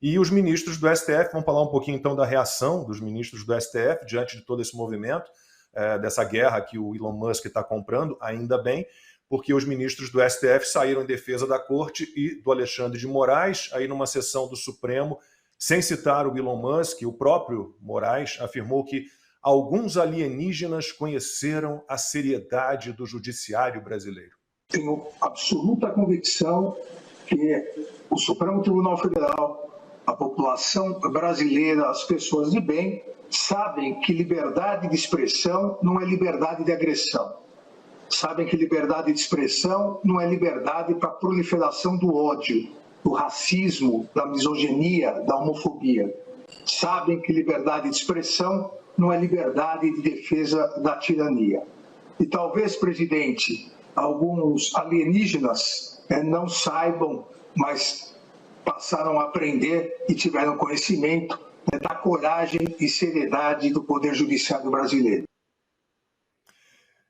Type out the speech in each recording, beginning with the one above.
E os ministros do STF, vamos falar um pouquinho então da reação dos ministros do STF diante de todo esse movimento, dessa guerra que o Elon Musk está comprando, ainda bem, porque os ministros do STF saíram em defesa da corte e do Alexandre de Moraes, aí numa sessão do Supremo, sem citar o Elon Musk, o próprio Moraes afirmou que alguns alienígenas conheceram a seriedade do judiciário brasileiro. Tenho absoluta convicção que o Supremo Tribunal Federal, a população brasileira, as pessoas de bem, sabem que liberdade de expressão não é liberdade de agressão. Sabem que liberdade de expressão não é liberdade para a proliferação do ódio, do racismo, da misoginia, da homofobia. Sabem que liberdade de expressão não é liberdade de defesa da tirania. E talvez, presidente, alguns alienígenas não saibam, mas passaram a aprender e tiveram conhecimento da coragem e seriedade do Poder Judiciário brasileiro.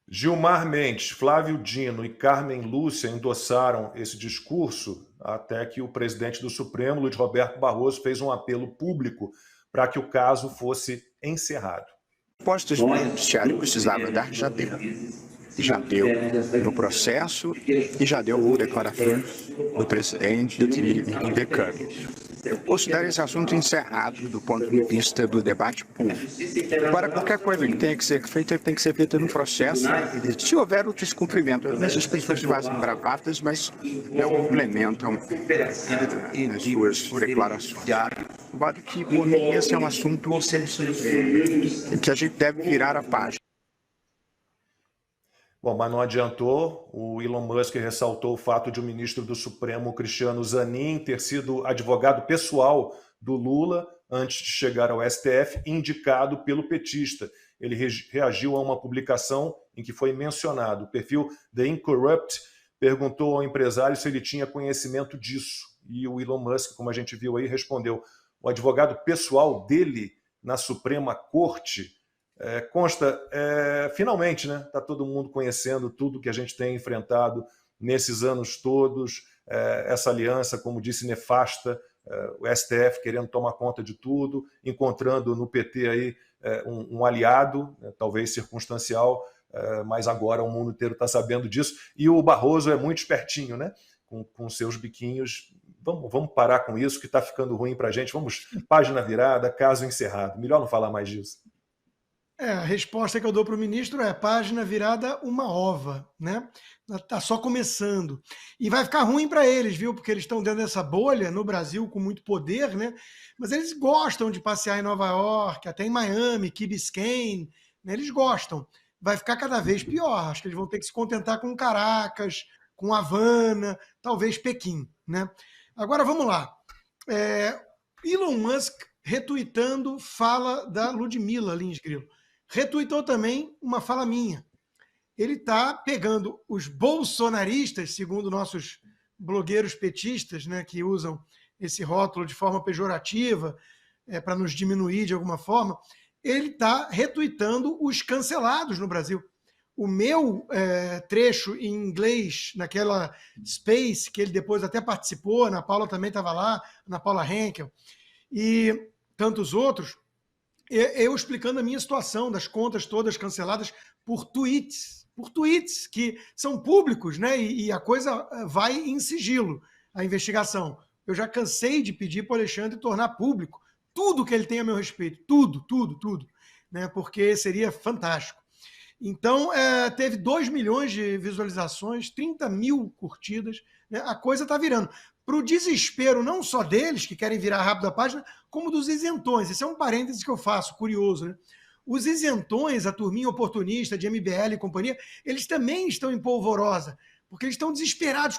Gilmar Mendes, Flávio Dino e Carmen Lúcia endossaram esse discurso até que o presidente do Supremo, Luiz Roberto Barroso, fez um apelo público para que o caso fosse encerrado. A resposta do judiciário precisava dar, já deu. Já deu no processo e já deu por declaração do presidente e decano. Eu considero esse assunto encerrado do ponto de vista do debate público. Agora, qualquer coisa que tenha que ser feita, tem que ser feita no processo. Se houver o descumprimento, essas pessoas fazem bravatas, mas não complementam as suas declarações. De modo que, por mim, esse é um assunto que a gente deve virar a página. Bom, mas não adiantou. O Elon Musk ressaltou o fato de o ministro do Supremo, Cristiano Zanin, ter sido advogado pessoal do Lula antes de chegar ao STF, indicado pelo petista. Ele reagiu a uma publicação em que foi mencionado. O perfil The Incorrupt perguntou ao empresário se ele tinha conhecimento disso. E o Elon Musk, como a gente viu aí, respondeu. O advogado pessoal dele na Suprema Corte consta, finalmente, né? Está todo mundo conhecendo tudo que a gente tem enfrentado nesses anos todos, essa aliança, como disse, nefasta, o STF querendo tomar conta de tudo, encontrando no PT aí um aliado, talvez circunstancial, mas agora o mundo inteiro está sabendo disso, e o Barroso é muito espertinho, né? Com seus biquinhos. Vamos parar com isso, que está ficando ruim para a gente. Vamos, página virada, caso encerrado. Melhor não falar mais disso. A resposta que eu dou para o ministro é página virada uma ova, né? Está só começando. E vai ficar ruim para eles, viu? Porque eles estão dentro dessa bolha no Brasil com muito poder, né? Mas eles gostam de passear em Nova York, até em Miami, Key Biscayne, né? Eles gostam. Vai ficar cada vez pior. Acho que eles vão ter que se contentar com Caracas, com Havana, talvez Pequim, né? Agora vamos lá. Elon Musk retuitando fala da Ludmilla Lins Grilo. Retuitou também uma fala minha. Ele está pegando os bolsonaristas, segundo nossos blogueiros petistas, né, que usam esse rótulo de forma pejorativa para nos diminuir de alguma forma, ele está retuitando os cancelados no Brasil. O meu trecho em inglês, naquela Space, que ele depois até participou, a Ana Paula também estava lá, Ana Paula Henkel, e tantos outros, eu explicando a minha situação das contas todas canceladas por tweets que são públicos, né? E a coisa vai em sigilo, a investigação. Eu já cansei de pedir para o Alexandre tornar público tudo que ele tem a meu respeito, tudo, né? Porque seria fantástico. Então, teve 2 milhões de visualizações, 30 mil curtidas, né? A coisa está virando. Para o desespero não só deles, que querem virar rápido a página, como dos isentões. Esse é um parêntese que eu faço, curioso, né? Os isentões, a turminha oportunista de MBL e companhia, eles também estão em polvorosa, porque eles estão desesperados.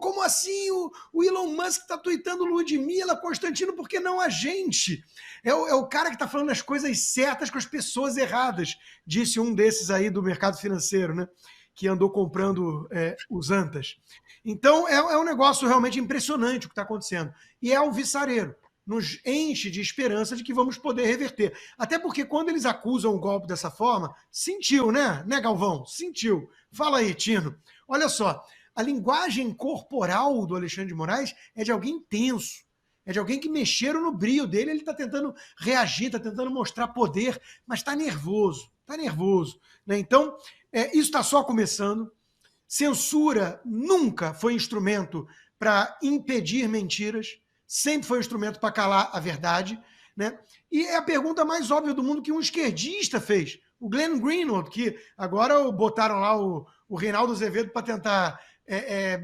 Como assim o Elon Musk está tuitando Ludmilla, Constantino, por que não a gente? É o cara que está falando as coisas certas com as pessoas erradas, disse um desses aí do mercado financeiro, né? Que andou comprando os antas. Então, é um negócio realmente impressionante o que está acontecendo. E é alvissareiro. Nos enche de esperança de que vamos poder reverter. Até porque quando eles acusam o golpe dessa forma, sentiu, né Galvão? Sentiu. Fala aí, Tino. Olha só, a linguagem corporal do Alexandre de Moraes é de alguém tenso, é de alguém que mexeram no brio dele, ele está tentando reagir, está tentando mostrar poder, mas está nervoso, né? Então, isso está só começando. Censura nunca foi instrumento para impedir mentiras, sempre foi instrumento para calar a verdade, né? E é a pergunta mais óbvia do mundo que um esquerdista fez, o Glenn Greenwald, que agora botaram lá o Reinaldo Azevedo para tentar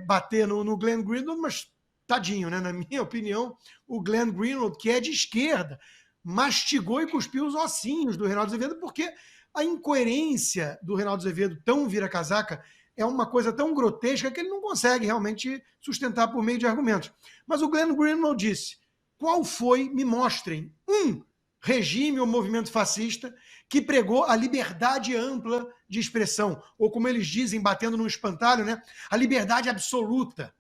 bater no Glenn Greenwald, mas tadinho, né? Na minha opinião, o Glenn Greenwald, que é de esquerda, mastigou e cuspiu os ossinhos do Reinaldo Azevedo, porque a incoerência do Reinaldo Azevedo, tão vira-casaca, é uma coisa tão grotesca que ele não consegue realmente sustentar por meio de argumentos. Mas o Glenn Greenwald disse, qual foi, me mostrem, um regime ou movimento fascista que pregou a liberdade ampla de expressão, ou como eles dizem, batendo no espantalho, né, a liberdade absoluta.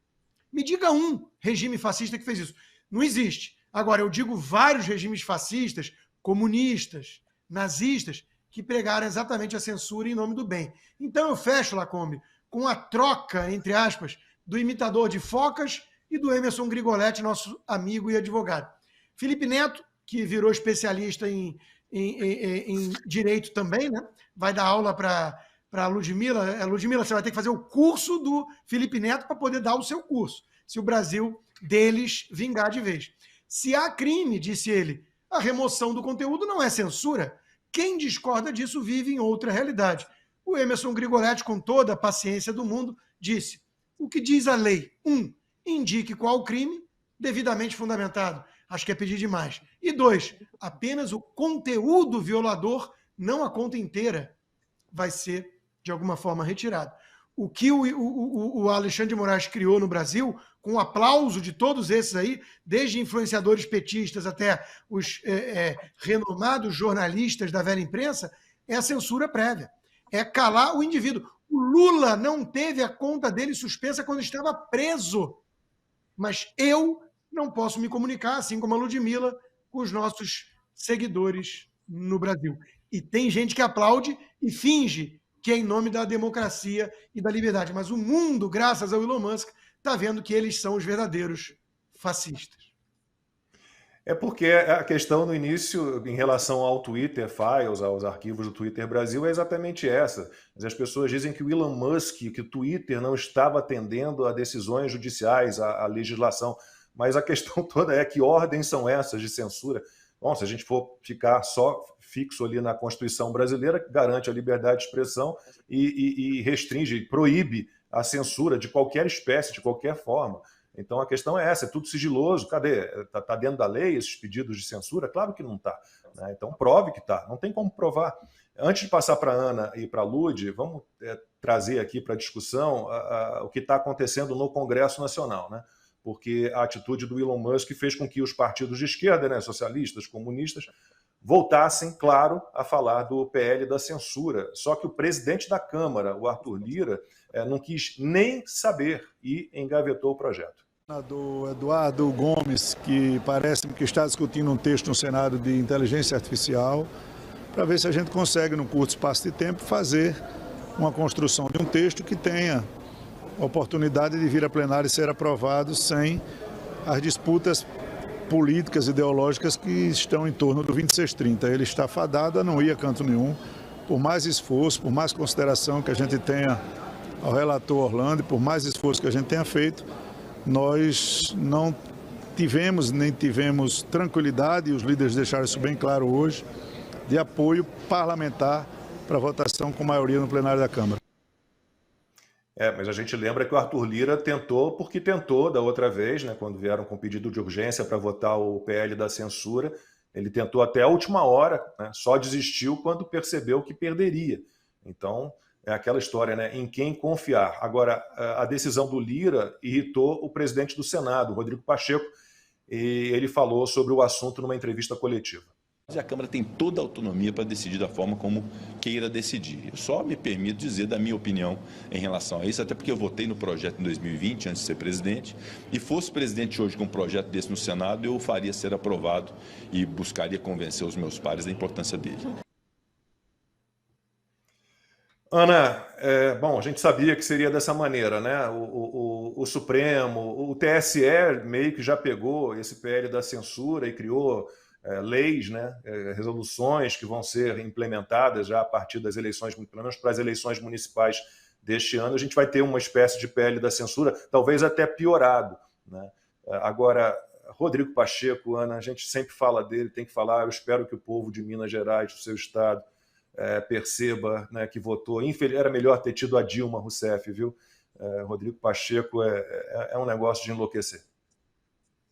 Me diga um regime fascista que fez isso. Não existe. Agora, eu digo vários regimes fascistas, comunistas, nazistas, que pregaram exatamente a censura em nome do bem. Então eu fecho, Lacombe, com a troca, entre aspas, do imitador de focas e do Emerson Grigoletti, nosso amigo e advogado. Felipe Neto, que virou especialista em direito também, né? Vai dar aula para a Ludmila. Ludmila, você vai ter que fazer o curso do Felipe Neto para poder dar o seu curso, se o Brasil deles vingar de vez. Se há crime, disse ele, a remoção do conteúdo não é censura. Quem discorda disso vive em outra realidade. O Emerson Grigoletti, com toda a paciência do mundo, disse, o que diz a lei? 1, indique qual crime devidamente fundamentado. Acho que é pedir demais. E 2, apenas o conteúdo violador, não a conta inteira, vai ser, de alguma forma, retirado. O que o Alexandre de Moraes criou no Brasil, com o aplauso de todos esses aí, desde influenciadores petistas até os renomados jornalistas da velha imprensa, é a censura prévia. É calar o indivíduo. O Lula não teve a conta dele suspensa quando estava preso. Mas eu não posso me comunicar, assim como a Ludmila, com os nossos seguidores no Brasil. E tem gente que aplaude e finge que é em nome da democracia e da liberdade. Mas o mundo, graças ao Elon Musk, está vendo que eles são os verdadeiros fascistas. É porque a questão no início, em relação ao Twitter Files, aos arquivos do Twitter Brasil, é exatamente essa. As pessoas dizem que o Elon Musk, que o Twitter não estava atendendo a decisões judiciais, a legislação. Mas a questão toda é que ordens são essas de censura. Bom, se a gente for ficar só fixo ali na Constituição brasileira, que garante a liberdade de expressão e restringe, proíbe a censura de qualquer espécie, de qualquer forma. Então a questão é essa, é tudo sigiloso. Cadê? Está dentro da lei esses pedidos de censura? Claro que não está, né? Então prove que está, não tem como provar. Antes de passar para a Ana e para a Lud, vamos trazer aqui para a discussão o que está acontecendo no Congresso Nacional, né? Porque a atitude do Elon Musk fez com que os partidos de esquerda, né, socialistas, comunistas, voltassem, claro, a falar do PL da censura. Só que o presidente da Câmara, o Arthur Lira, não quis nem saber e engavetou o projeto. O senador Eduardo Gomes, que parece-me que está discutindo um texto no Senado de inteligência artificial, para ver se a gente consegue, num curto espaço de tempo, fazer uma construção de um texto que tenha oportunidade de vir a plenário e ser aprovado sem as disputas políticas, ideológicas que estão em torno do 2630. Ele está fadado a não ir a canto nenhum, por mais esforço, por mais consideração que a gente tenha ao relator Orlando e por mais esforço que a gente tenha feito, nós não tivemos, nem tivemos tranquilidade, e os líderes deixaram isso bem claro hoje, de apoio parlamentar para votação com maioria no plenário da Câmara. Mas a gente lembra que o Arthur Lira tentou, porque tentou da outra vez, né, quando vieram com pedido de urgência para votar o PL da censura, ele tentou até a última hora, né, só desistiu quando percebeu que perderia. Então, é aquela história, né, em quem confiar. Agora, a decisão do Lira irritou o presidente do Senado, Rodrigo Pacheco, e ele falou sobre o assunto numa entrevista coletiva. A Câmara tem toda a autonomia para decidir da forma como queira decidir. Eu só me permito dizer da minha opinião em relação a isso, até porque eu votei no projeto em 2020, antes de ser presidente, e fosse presidente hoje com um projeto desse no Senado, eu faria ser aprovado e buscaria convencer os meus pares da importância dele. Ana, bom, a gente sabia que seria dessa maneira, né? O Supremo, o TSE meio que já pegou esse PL da censura e criou leis, né? Resoluções que vão ser implementadas já a partir das eleições, pelo menos para as eleições municipais deste ano. A gente vai ter uma espécie de PL da censura, talvez até piorado, né? Agora, Rodrigo Pacheco, Ana, a gente sempre fala dele, tem que falar. Eu espero que o povo de Minas Gerais, do seu estado, perceba, né, que votou. Era melhor ter tido a Dilma Rousseff, viu? Rodrigo Pacheco é um negócio de enlouquecer.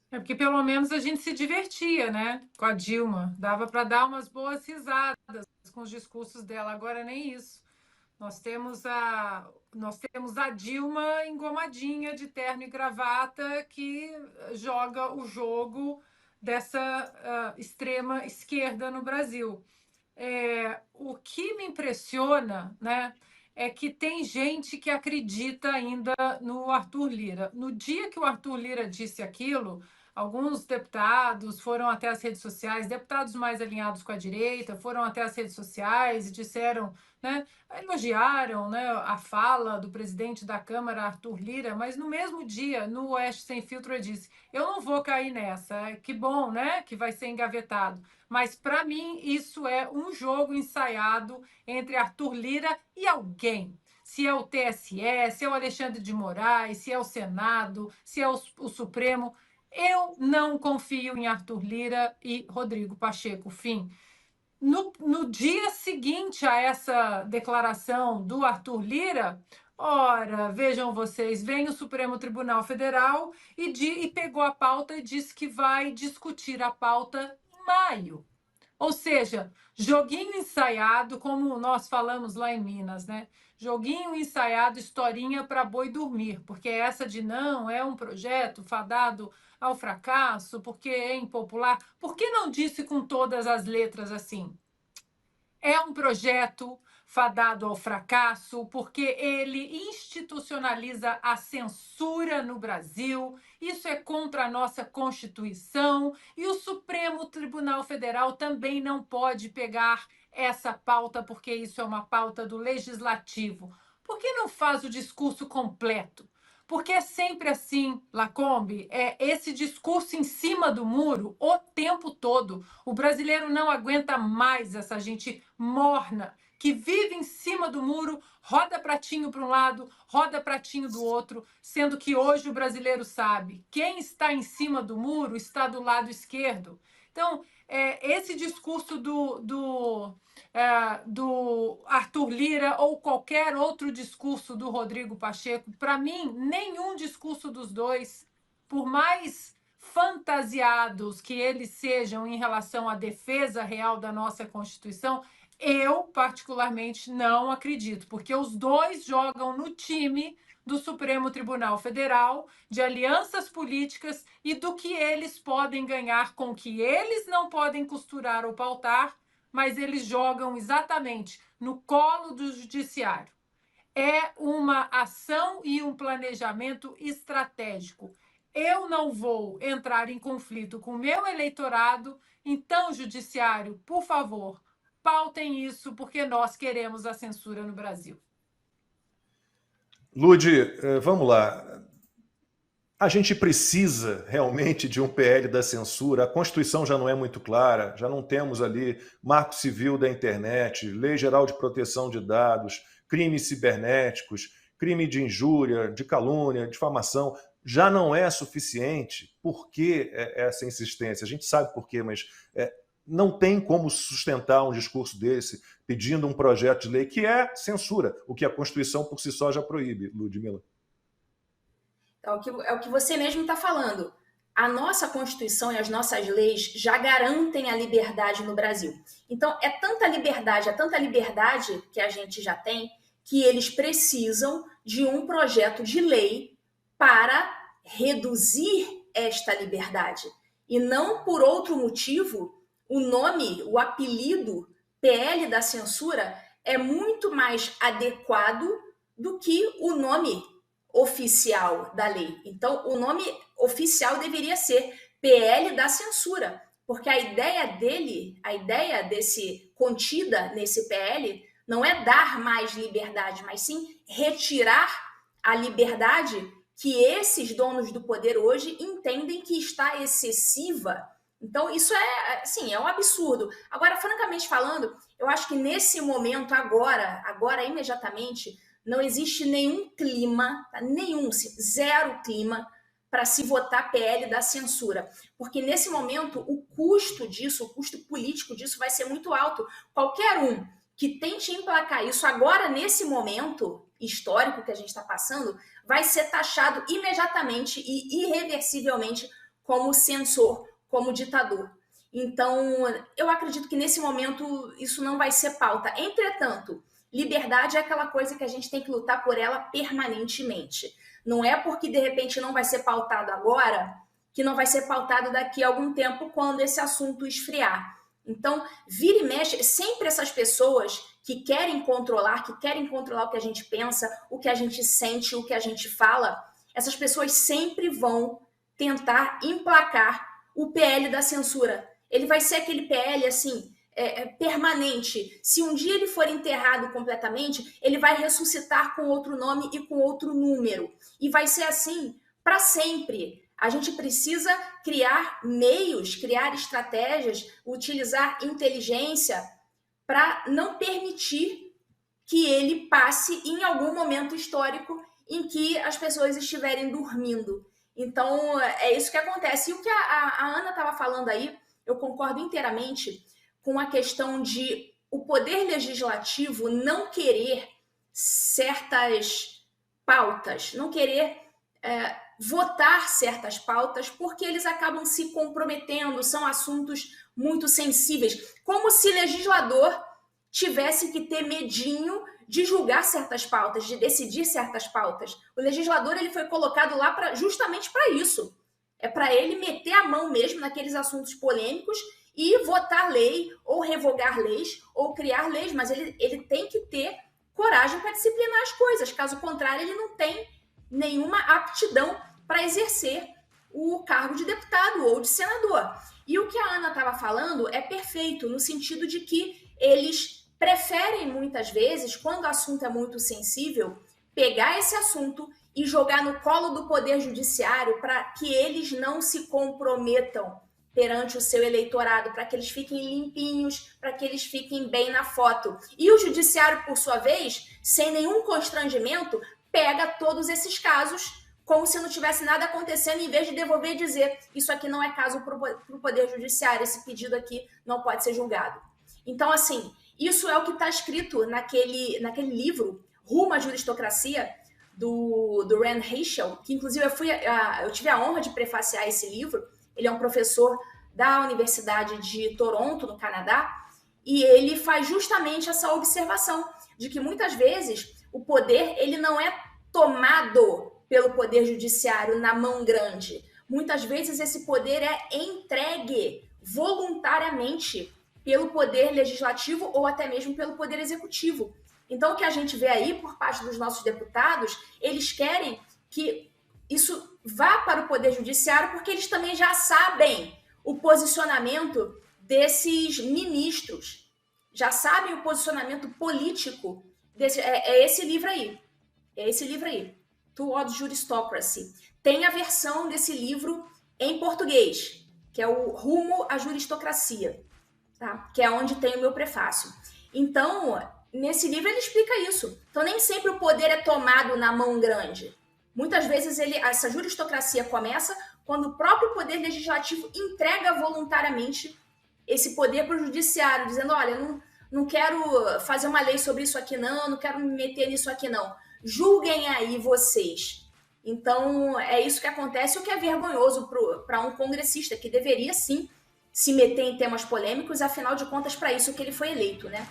Porque pelo menos a gente se divertia, né? Com a Dilma. Dava para dar umas boas risadas com os discursos dela. Agora nem isso. Nós temos a Dilma engomadinha de terno e gravata que joga o jogo dessa extrema esquerda no Brasil. O que me impressiona, né, é que tem gente que acredita ainda no Arthur Lira. No dia que o Arthur Lira disse aquilo, alguns deputados foram até as redes sociais, deputados mais alinhados com a direita, foram até as redes sociais e disseram, né, elogiaram, né, a fala do presidente da Câmara, Arthur Lira, mas no mesmo dia, no Oeste Sem Filtro, ele disse: eu não vou cair nessa, que bom, né, que vai ser engavetado. Mas, para mim, isso é um jogo ensaiado entre Arthur Lira e alguém. Se é o TSE, se é o Alexandre de Moraes, se é o Senado, se é o Supremo. Eu não confio em Arthur Lira e Rodrigo Pacheco. Fim. No dia seguinte a essa declaração do Arthur Lira, ora, vejam vocês, vem o Supremo Tribunal Federal e pegou a pauta e disse que vai discutir a pauta em maio. Ou seja, joguinho ensaiado, como nós falamos lá em Minas, né? Joguinho ensaiado, historinha para boi dormir, porque essa de não é um projeto fadado ao fracasso, porque é impopular. Por que não disse com todas as letras assim? É um projeto fadado ao fracasso, porque ele institucionaliza a censura no Brasil. Isso é contra a nossa Constituição. E o Supremo Tribunal Federal também não pode pegar essa pauta, porque isso é uma pauta do Legislativo. Por que não faz o discurso completo? Porque é sempre assim, Lacombe, esse discurso em cima do muro o tempo todo. O brasileiro não aguenta mais essa gente morna, que vive em cima do muro, roda pratinho para um lado, roda pratinho do outro, sendo que hoje o brasileiro sabe, quem está em cima do muro está do lado esquerdo. Então, esse discurso do Arthur Lira ou qualquer outro discurso do Rodrigo Pacheco, para mim, nenhum discurso dos dois, por mais fantasiados que eles sejam em relação à defesa real da nossa Constituição, eu, particularmente, não acredito, porque os dois jogam no time do Supremo Tribunal Federal, de alianças políticas e do que eles podem ganhar com o que eles não podem costurar ou pautar, mas eles jogam exatamente no colo do judiciário. É uma ação e um planejamento estratégico. Eu não vou entrar em conflito com o meu eleitorado, então, judiciário, por favor, pautem isso, porque nós queremos a censura no Brasil. Ludi, vamos lá. A gente precisa realmente de um PL da censura. A Constituição já não é muito clara, já não temos ali Marco Civil da Internet, Lei Geral de Proteção de Dados, crimes cibernéticos, crime de injúria, de calúnia, difamação. Já não é suficiente. Por que essa insistência? A gente sabe por quê, mas não tem como sustentar um discurso desse pedindo um projeto de lei que é censura, o que a Constituição por si só já proíbe, Ludmila. Então, é o que você mesmo está falando. A nossa Constituição e as nossas leis já garantem a liberdade no Brasil. Então, é tanta liberdade que a gente já tem, que eles precisam de um projeto de lei para reduzir esta liberdade. E não por outro motivo, o nome, o apelido PL da censura é muito mais adequado do que o nome oficial da lei. Então, o nome oficial deveria ser PL da censura, porque a ideia desse contida nesse PL não é dar mais liberdade, mas sim retirar a liberdade que esses donos do poder hoje entendem que está excessiva. Então, isso é, assim, é um absurdo. Agora, francamente falando, eu acho que nesse momento, agora imediatamente, não existe nenhum clima, zero clima, para se votar PL da censura. Porque nesse momento, o custo disso, o custo político disso vai ser muito alto. Qualquer um que tente emplacar isso agora, nesse momento histórico que a gente está passando, vai ser taxado imediatamente e irreversivelmente como censor, como ditador. Então, eu acredito que nesse momento isso não vai ser pauta. Entretanto, liberdade é aquela coisa que a gente tem que lutar por ela permanentemente. Não é porque, de repente, não vai ser pautado agora, que não vai ser pautado daqui a algum tempo, quando esse assunto esfriar. Então, vira e mexe, sempre essas pessoas que querem controlar o que a gente pensa, o que a gente sente, o que a gente fala, essas pessoas sempre vão tentar emplacar o PL da censura. Ele vai ser aquele PL, assim, permanente. Se um dia ele for enterrado completamente, ele vai ressuscitar com outro nome e com outro número. E vai ser assim para sempre. A gente precisa criar meios, criar estratégias, utilizar inteligência para não permitir que ele passe em algum momento histórico em que as pessoas estiverem dormindo. Então, é isso que acontece. E o que a Ana estava falando aí, eu concordo inteiramente com a questão de o poder legislativo não querer certas pautas, não querer votar certas pautas, porque eles acabam se comprometendo, são assuntos muito sensíveis, como se legislador tivesse que ter medinho de julgar certas pautas, de decidir certas pautas. O legislador ele foi colocado lá justamente para isso. É para ele meter a mão mesmo naqueles assuntos polêmicos e votar lei, ou revogar leis, ou criar leis, mas ele tem que ter coragem para disciplinar as coisas. Caso contrário, ele não tem nenhuma aptidão para exercer o cargo de deputado ou de senador. E o que a Ana estava falando é perfeito, no sentido de que eles preferem, muitas vezes, quando o assunto é muito sensível, pegar esse assunto e jogar no colo do Poder Judiciário para que eles não se comprometam perante o seu eleitorado, para que eles fiquem limpinhos, para que eles fiquem bem na foto. E o Judiciário, por sua vez, sem nenhum constrangimento, pega todos esses casos como se não tivesse nada acontecendo, em vez de devolver e dizer isso aqui não é caso para o Poder Judiciário, esse pedido aqui não pode ser julgado. Então, assim, isso é o que está escrito naquele livro, Rumo à Juristocracia, do Rand Heschel, que inclusive eu tive a honra de prefaciar esse livro. Ele é um professor da Universidade de Toronto, no Canadá, e ele faz justamente essa observação de que muitas vezes o poder ele não é tomado pelo Poder Judiciário na mão grande. Muitas vezes esse poder é entregue voluntariamente pelo Poder Legislativo ou até mesmo pelo Poder Executivo. Então, o que a gente vê aí por parte dos nossos deputados, eles querem que isso vá para o Poder Judiciário, porque eles também já sabem o posicionamento desses ministros, já sabem o posicionamento político desse. É esse livro aí, Towards Juristocracy. Tem a versão desse livro em português, que é o Rumo à Juristocracia, tá? Que é onde tem o meu prefácio. Então, nesse livro ele explica isso. Então, nem sempre o poder é tomado na mão grande. Muitas vezes essa juristocracia começa quando o próprio Poder Legislativo entrega voluntariamente esse poder para o Judiciário, dizendo, olha, não quero fazer uma lei sobre isso aqui não quero me meter nisso aqui não. Julguem aí vocês. Então, é isso que acontece, o que é vergonhoso para um congressista, que deveria sim se meter em temas polêmicos, afinal de contas, para isso que ele foi eleito, né?